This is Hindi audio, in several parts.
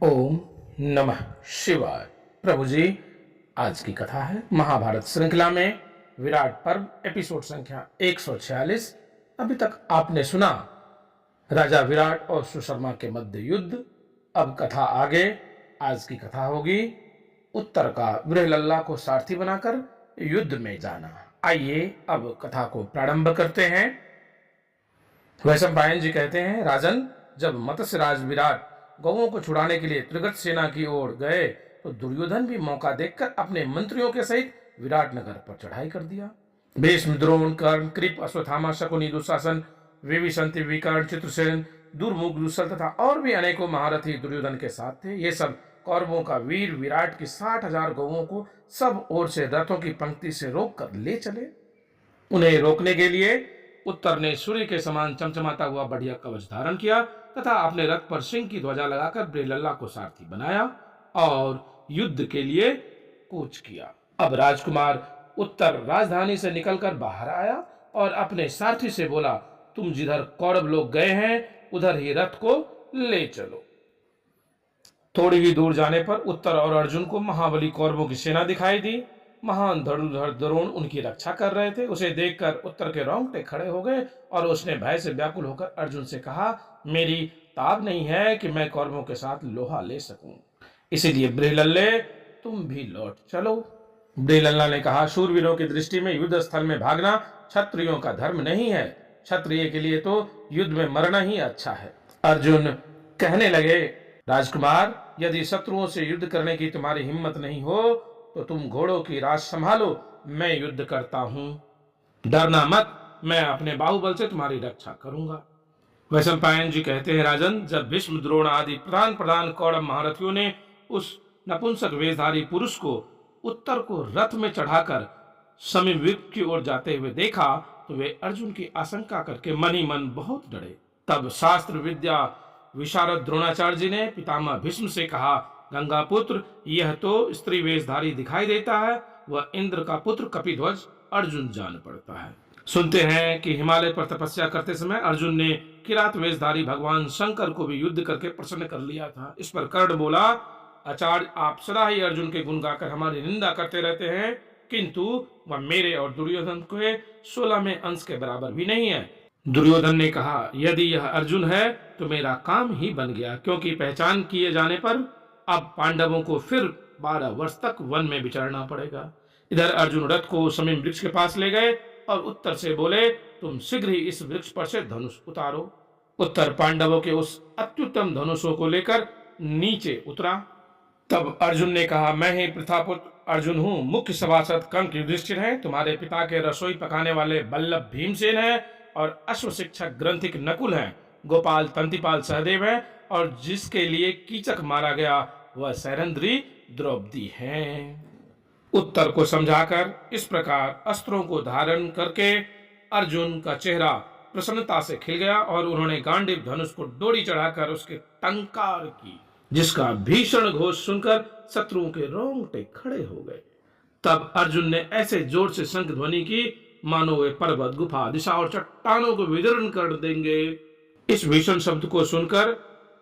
ओम नमः शिवाय। प्रभु जी, आज की कथा है महाभारत श्रृंखला में विराट पर्व एपिसोड संख्या 146। अभी तक आपने सुना राजा विराट और सुशर्मा के मध्य युद्ध। अब कथा आगे। आज की कथा होगी उत्तर का बृहलल्ला को सारथी बनाकर युद्ध में जाना। आइए अब कथा को प्रारंभ करते हैं। वैशंपायन जी कहते हैं, राजन, जब मत्स्यराज विराट गौओं को छुड़ाने के लिए त्रिगत सेना की ओर गए तो दुर्योधन भी मौका देखकर अपने मंत्रियों के सहित विराटनगर पर चढ़ाई कर दिया। भीष्म, द्रोण, कर्ण, कृप, अश्वत्थामा, शकुनी, दुशासन, विभीषण, विकर्ण, चित्रसेन, दुर्मुख, दुस्सल तथा और भी अनेकों महारथी दुर्योधन के साथ थे। ये सब कौरवों का वीर विराट की 60,000 गौओं को सब ओर से रथों की पंक्ति से रोककर ले चले। उन्हें रोकने के लिए उत्तर ने सूर्य के समान चमचमाता हुआ बढ़िया कवच धारण किया तथा अपने रथ पर सिंह की ध्वजा लगाकर बृहलल्ला को सारथी बनाया और युद्ध के लिए कूच किया। अब राजकुमार उत्तर राजधानी से निकलकर बाहर आया और अपने सारथी से बोला, तुम जिधर कौरव लोग गए हैं उधर ही रथ को ले चलो। थोड़ी ही दूर जाने पर उत्तर और अर्जुन को महाबली कौरवों की सेना दिखाई दी। महान धनुर्धर द्रोण उनकी रक्षा कर रहे थे। उसे देखकर उत्तर के रोंगटे खड़े हो गए और उसने भय से व्याकुल होकर अर्जुन से कहा, मेरी ताब नहीं है कि मैं कौरवों के साथ लोहा ले सकूं, इसीलिए बृहलल्ले तुम भी लौट चलो। बृहलल्ला ने कहा, शूरवीरों की दृष्टि में युद्ध स्थल में भागना क्षत्रियों का धर्म नहीं है। क्षत्रिय के लिए तो युद्ध में मरना ही अच्छा है। अर्जुन कहने लगे, राजकुमार, यदि शत्रुओं से युद्ध करने की तुम्हारी हिम्मत नहीं हो तो तुम घोड़ों की राश संभालो, मैं युद्ध करता हूं। डरना मत, मैं अपने बाहुबल से तुम्हारी रक्षा करूंगा। वैशंपायन जी कहते हैं, राजन, जब भीष्म, द्रोण आदि प्रधान प्रधान कौरव महारथियों ने उस नपुंसक वेशधारी पुरुष को उत्तर को रथ में चढ़ाकर समीप वृक्ष की ओर जाते हुए देखा तो वे अर्जुन की आशंका करके मन ही मन बहुत डरे। तब शास्त्र विद्या विशारद द्रोणाचार्य जी ने पितामह भीष्म से कहा, गंगा पुत्र, यह तो स्त्री वेशधारी दिखाई देता है, वह इंद्र का पुत्र कपिध्वज अर्जुन जान पड़ता है। सुनते हैं कि हिमालय पर तपस्या करते समय अर्जुन ने किरात वेशधारी भगवान शंकर को भी युद्ध करके प्रसन्न कर लिया था। इस पर कर्ण बोला, आचार्य, आप सदा ही अर्जुन के गुण गाकर हमारी निंदा करते रहते हैं, किंतु वह मेरे और दुर्योधन के 16वें अंश के बराबर भी नहीं है। दुर्योधन ने कहा, यदि यह अर्जुन है तो मेरा काम ही बन गया, क्योंकि पहचान किए जाने पर अब पांडवों को फिर 12 वर्ष तक वन में विचरना पड़ेगा। इधर अर्जुन रथ को समीप वृक्ष के पास ले गए और उत्तर से बोले, तुम शीघ्र ही इस वृक्ष पर से धनुष उतारो। उत्तर पांडवों के उस अत्युत्तम धनुषों को लेकर नीचे उतरा। तब अर्जुन ने कहा, मैं ही प्रथापुत्र अर्जुन हूँ। मुख्य सभासद कंक युधिष्ठिर है, तुम्हारे पिता के रसोई पकाने वाले बल्लभ भीमसेन है और अश्व शिक्षक ग्रंथिक नकुल हैं। गोपाल तंतिपाल सहदेव है और जिसके लिए कीचक मारा गया वह सैरंध्री द्रौपदी है। उत्तर को समझाकर इस प्रकार अस्त्रों को धारण करके अर्जुन का चेहरा प्रसन्नता से खिल गया और उन्होंने गांडीव धनुष को डोरी चढ़ाकर उसके टंकार की, जिसका भीषण घोष सुनकर शत्रुओं के रोंगटे खड़े हो गए। तब अर्जुन ने ऐसे जोर से शंख ध्वनि की मानो वे पर्वत, गुफा, दिशा और चट्टानों को विदीर्ण कर देंगे। इस भीषण शब्द को सुनकर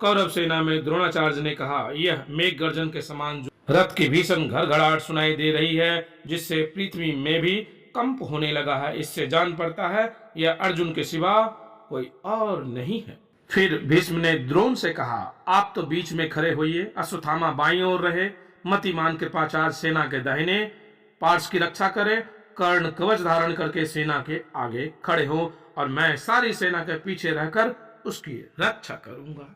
कौरव सेना में द्रोणाचार्य ने कहा, यह मेघ गर्जन के समान जो रथ की भीषण घड़घड़ाहट सुनाई दे रही है, जिससे पृथ्वी में भी कंप होने लगा है, इससे जान पड़ता है यह अर्जुन के सिवा कोई और नहीं है। फिर भीष्म ने द्रोण से कहा, आप तो बीच में खड़े होइए, अश्वत्थामा बाईं ओर रहे, मतिमान कृपाचार्य सेना के दाहिने पार्श्व की रक्षा करे, कर्ण कवच धारण करके सेना के आगे खड़े हो और मैं सारी सेना के पीछे रहकर उसकी रक्षा करूंगा।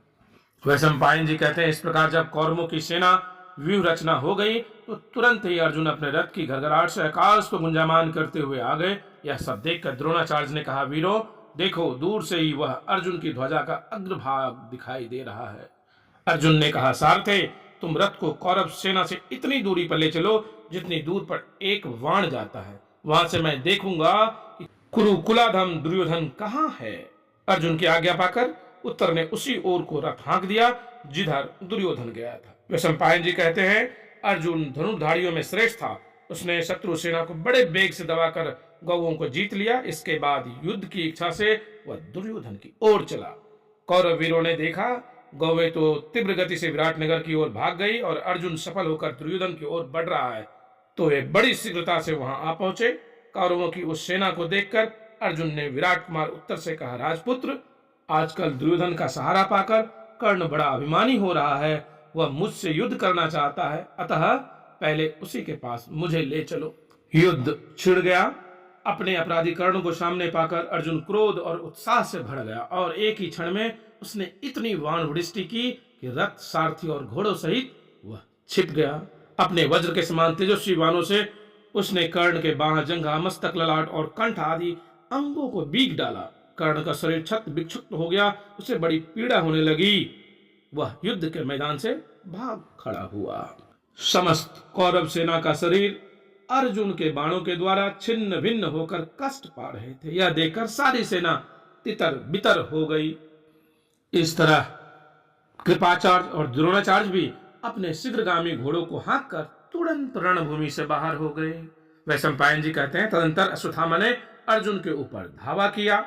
वैशंपायन जी कहते हैं, इस प्रकार जब कौरवों की सेना व्यूह रचना हो गई तो तुरंत ही अर्जुन अपने रथ की घड़घड़ाहट से आकाश को गुंजायमान करते हुए आ गए। यह सब देखकर द्रोणाचार्य ने कहा, वीरों, देखो, दूर से ही वह अर्जुन की ध्वजा का अग्रभाग दिखाई दे रहा है। अर्जुन ने कहा, सारथे, तुम रथ को कौरव सेना से इतनी दूरी पर ले चलो जितनी दूर पर एक वाण जाता है, वहां से मैं देखूंगा कि कुरुकुलाधम दुर्योधन कहाँ है। अर्जुन की आज्ञा पाकर उत्तर ने उसी ओर को रथ हाँक दिया जिधर दुर्योधन गया था। वैशंपायन जी कहते हैं, अर्जुन धनुर्धारियों में श्रेष्ठ था। उसने शत्रु सेना को बड़े वेग से दबाकर गौओं को जीत लिया। इसके बाद युद्ध की इच्छा से वह दुर्योधन की ओर चला। कौरव वीरों ने देखा गौवें तो तीव्र गति से विराटनगर की ओर भाग गई और अर्जुन सफल होकर दुर्योधन की ओर बढ़ रहा है तो वे बड़ी शीघ्रता से वहां आ पहुंचे। कौरवों की उस सेना को देखकर अर्जुन ने विराट कुमार उत्तर से कहा, राजपुत्र, आजकल दुर्योधन का सहारा पाकर कर्ण बड़ा अभिमानी हो रहा है। वह मुझसे युद्ध करना चाहता है, अतः पहले उसी के पास मुझे ले चलो। युद्ध छिड़ गया। अपने अपराधी कर्ण को सामने पाकर अर्जुन क्रोध और उत्साह से भर गया और एक ही क्षण में उसने इतनी बाण वृष्टि की कि रथ, सारथी और घोड़ों सहित वह छिप गया। अपने वज्र के समान तेजस्वी बाणों से उसने कर्ण के बाह, जंघा, मस्तक, ललाट और कंठ आदि अंगों को बीग डाला। कर्ण का शरीर छत विक्षुब्ध हो गया, उसे बड़ी पीड़ा होने लगी। वह युद्ध के मैदान से भाग खड़ा हुआ। समस्त कौरव सेना का शरीर अर्जुन के बाणों के द्वारा छिन्न भिन्न होकर कष्ट पा रहे थे। यह देखकर सारी सेना तितर बितर हो गई। इस तरह कृपाचार्य और द्रोणाचार्य भी अपने शीघ्रगामी घोड़ों को हाँककर तुरंत रणभूमि से बाहर हो गए। वैशंपायन जी कहते हैं, तदंतर अश्वत्थामा ने अर्जुन के ऊपर धावा किया।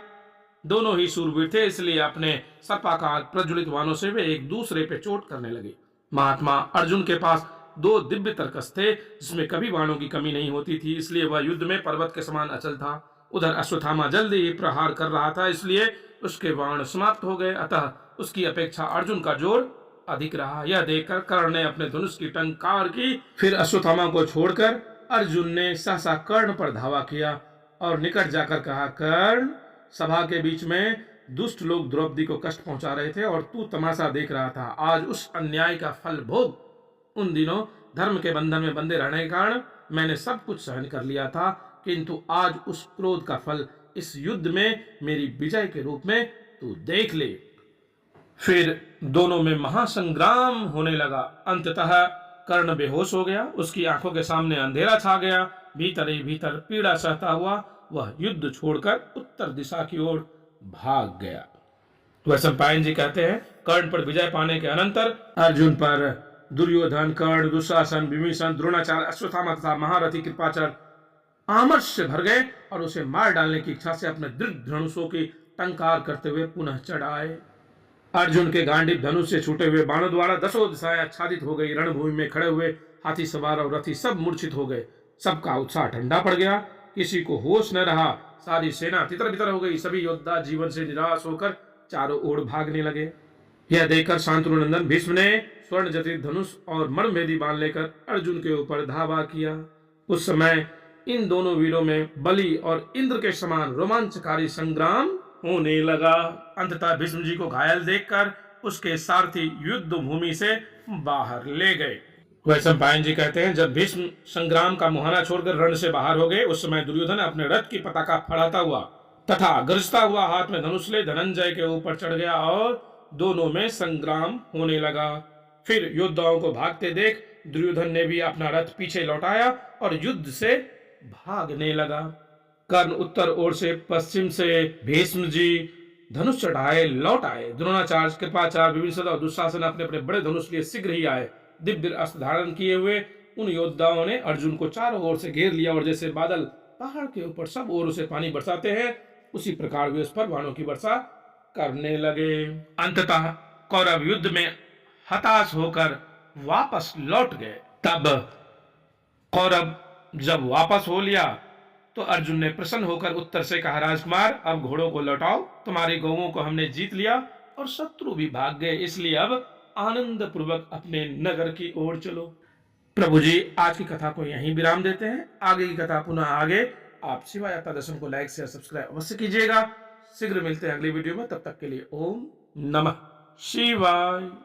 दोनों ही शूरवीर थे, इसलिए अपने सर्पाकार प्रज्वलित बाणों से वे एक दूसरे पे चोट करने लगे। महात्मा अर्जुन के पास 2 दिव्य तर्कस थे, जिसमें कभी बाणों की कमी नहीं होती थी, इसलिए वह युद्ध में पर्वत के समान अचल था। उधर अश्वत्थामा जल्दी ही प्रहार कर रहा था, इसलिए उसके बाण समाप्त हो गए, अतः उसकी अपेक्षा अर्जुन का जोर अधिक रहा। यह देखकर कर्ण ने अपने धनुष की टंकार की। फिर अश्वत्थामा को छोड़कर अर्जुन ने सहसा कर्ण पर धावा किया और निकट जाकर कहा, कर्ण, सभा के बीच में दुष्ट लोग द्रौपदी को कष्ट पहुंचा रहे थे और तू तमाशा देख रहा था। आज उस अन्याय का फल भोग। उन दिनों धर्म के बंधन में बंधे रहने के कारण मैंने सब कुछ सहन कर लिया था, किंतु आज उस क्रोध का फल इस युद्ध में मेरी विजय के रूप में तू देख ले। फिर दोनों में महासंग्राम होने लगा। अंततः कर्ण बेहोश हो गया, उसकी आंखों के सामने अंधेरा छा गया। भीतर ही भीतर पीड़ा सहता हुआ वह युद्ध छोड़कर उत्तर दिशा की ओर भाग गया। वैशंपायन जी कहते हैं, कर्ण पर विजय पाने के अनंतर अर्जुन पर दुर्योधन, कर्ण, दुशासन, विभीषण, द्रोणाचार्य, अश्वत्थामा तथा महारथी कृपाचार्य आमर्ष से भर गए और उसे मार डालने की इच्छा से अपने दृढ़ धनुषों की टंकार करते हुए पुनः चढ़ आए। अर्जुन के गांडीव धनुष से छूटे हुए बाणों द्वारा दसों दिशाएं आच्छादित हो गई। रणभूमि में खड़े हुए हाथी सवार और रथी सब मूर्छित हो गए। सबका उत्साह ठंडा पड़ गया, किसी को होश न रहा। सारी सेना तितर बितर हो गई। सभी योद्धा जीवन से निराश होकर चारों ओर भागने लगे। यह देखकर शांतनु नंदन भीष्म ने स्वर्ण जटित धनुष और मर्मभेदी बाण लेकर अर्जुन के ऊपर धावा किया। उस समय इन दोनों वीरों में बलि और इंद्र के समान रोमांचकारी संग्राम होने लगा। अंततः भीष्म जी को घायल देखकर उसके सारथी युद्ध भूमि से बाहर ले गए। वैशंपायन जी कहते हैं, जब भीष्म संग्राम का मुहाना छोड़कर रण से बाहर हो गए, उस समय दुर्योधन अपने रथ की पताका फड़ाता हुआ तथा गरजता हुआ हाथ में धनुष ले धनंजय के ऊपर चढ़ गया और दोनों में संग्राम होने लगा। फिर योद्धाओं को भागते देख दुर्योधन ने भी अपना रथ पीछे लौटाया और युद्ध से भागने लगा। कर्ण उत्तर ओर से पश्चिम से भीष्म जी धनुष चढ़ाए लौट आए। द्रोणाचार्य, कृपाचार्य, विभीषण और दुशासन अपने अपने बड़े धनुष लिए शीघ्र ही आए। दिव्य अस्त्र धारण किए हुए उन योद्धाओं ने अर्जुन को चारों ओर से घेर लिया और जैसे बादल पहाड़ के ऊपर सब ओर से पानी बरसाते हैं, उसी प्रकार वे उस पर बाणों की वर्षा करने लगे। अंततः कौरव युद्ध में हताश होकर वापस लौट गए। तब कौरव जब वापस हो लिया तो अर्जुन ने प्रसन्न होकर उत्तर से कहा, राजकुमार, अब घोड़ों को लौटाओ। तुम्हारी गौओं को हमने जीत लिया और शत्रु भी भाग गए, इसलिए अब आनंद पूर्वक अपने नगर की ओर चलो। प्रभु जी आज की कथा को यहीं विराम देते हैं। आगे की कथा पुनः आगे। आप शिवा यात्रा दर्शन को लाइक शेयर सब्सक्राइब अवश्य कीजिएगा। शीघ्र मिलते हैं अगली वीडियो में, तब तक के लिए ओम नमः शिवाय।